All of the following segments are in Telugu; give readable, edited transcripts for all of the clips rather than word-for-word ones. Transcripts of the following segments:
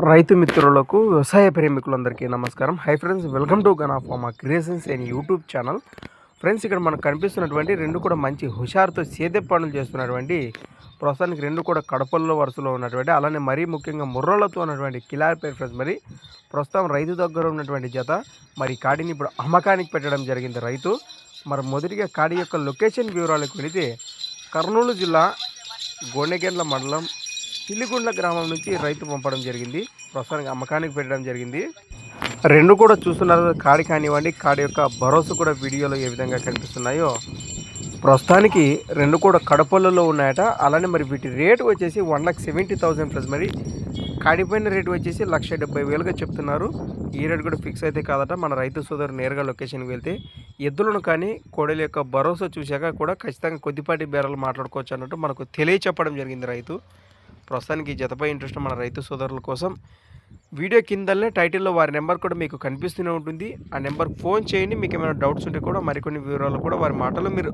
రైతు మిత్రులకు వ్యవసాయ ప్రేమికులందరికీ నమస్కారం. Hi friends, welcome to gun of మా creations and YouTube channel. Friends, ఇక్కడ మనకు కనిపిస్తున్నటువంటి రెండు కూడా మంచి హుషారుతో సేద్య పనులు చేస్తున్నటువంటి ప్రస్తుతానికి రెండు కూడా కడపల్లో వరుసలో ఉన్నటువంటి, అలానే మరీ ముఖ్యంగా ముర్రలతో ఉన్నటువంటి కిలార్ పేరు ఫ్రెండ్స్. మరి ప్రస్తుతం రైతు దగ్గర ఉన్నటువంటి జత మరి కాడిని ఇప్పుడు అమ్మకానికి పెట్టడం జరిగింది రైతు. మరి మొదటిగా కాడి యొక్క లొకేషన్ వివరాలకు వెళితే కర్నూలు జిల్లా గోనెగెండ్ల మండలం పిల్లిగుండ్ల గ్రామం నుంచి రైతు పంపడం జరిగింది. ప్రస్తుతానికి అమ్మకానికి పెట్టడం జరిగింది. రెండు కూడా చూస్తున్నారు, కాడి కానివ్వండి, కాడి యొక్క భరోసా కూడా వీడియోలో ఏ విధంగా కనిపిస్తున్నాయో. ప్రస్తుతానికి రెండు కూడా కడపల్లలో ఉన్నాయట. అలానే మరి వీటి రేటు వచ్చేసి 1,70,000 ప్లస్. మరి కాడిపోయిన రేటు వచ్చేసి 1,70,000గా చెప్తున్నారు. ఈ రేటు కూడా ఫిక్స్ అయితే కాదట. మన రైతు సోదరు నేరుగా లొకేషన్కి వెళ్తే ఎద్దులను కానీ కోడల యొక్క భరోసా చూశాక కూడా ఖచ్చితంగా కొద్దిపాటి బేరాలు మాట్లాడుకోవచ్చు అన్నట్టు మనకు తెలియచెప్పడం జరిగింది రైతు. ప్రస్తుతానికి జతపై ఇంట్రెస్ట్ మన రైతు సోదరుల కోసం వీడియో కిందనే టైటిల్లో వారి నెంబర్ కూడా మీకు కనిపిస్తూనే ఉంటుంది. ఆ నెంబర్కి ఫోన్ చేయండి. మీకు ఏమైనా డౌట్స్ ఉంటే కూడా మరికొన్ని వివరాలు కూడా వారి మాటలు మీరు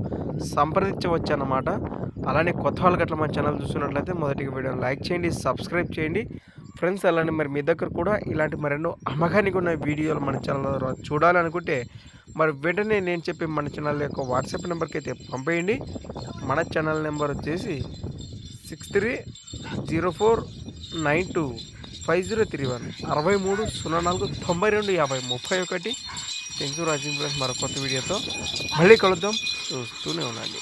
సంప్రదించవచ్చు అన్నమాట. అలానే కొత్త వాళ్ళకి అట్లా మన ఛానల్ చూస్తున్నట్లయితే మొదటిగా వీడియోని లైక్ చేయండి, సబ్స్క్రైబ్ చేయండి ఫ్రెండ్స్. అలానే మరి మీ దగ్గర కూడా ఇలాంటి మరెన్నో అమ్మకానికి ఉన్న వీడియోలు మన ఛానల్ ద్వారా చూడాలనుకుంటే మరి వెంటనే నేను చెప్పి మన ఛానల్ యొక్క వాట్సాప్ నెంబర్కి అయితే పంపేయండి. మన ఛానల్ నెంబర్ వచ్చేసి 6304925031 6304925031. థ్యాంక్ యూ రాజింగ్ ప్లస్ మరో కొత్త వీడియోతో మళ్ళీ కలుద్దాం. చూస్తూనే ఉండండి.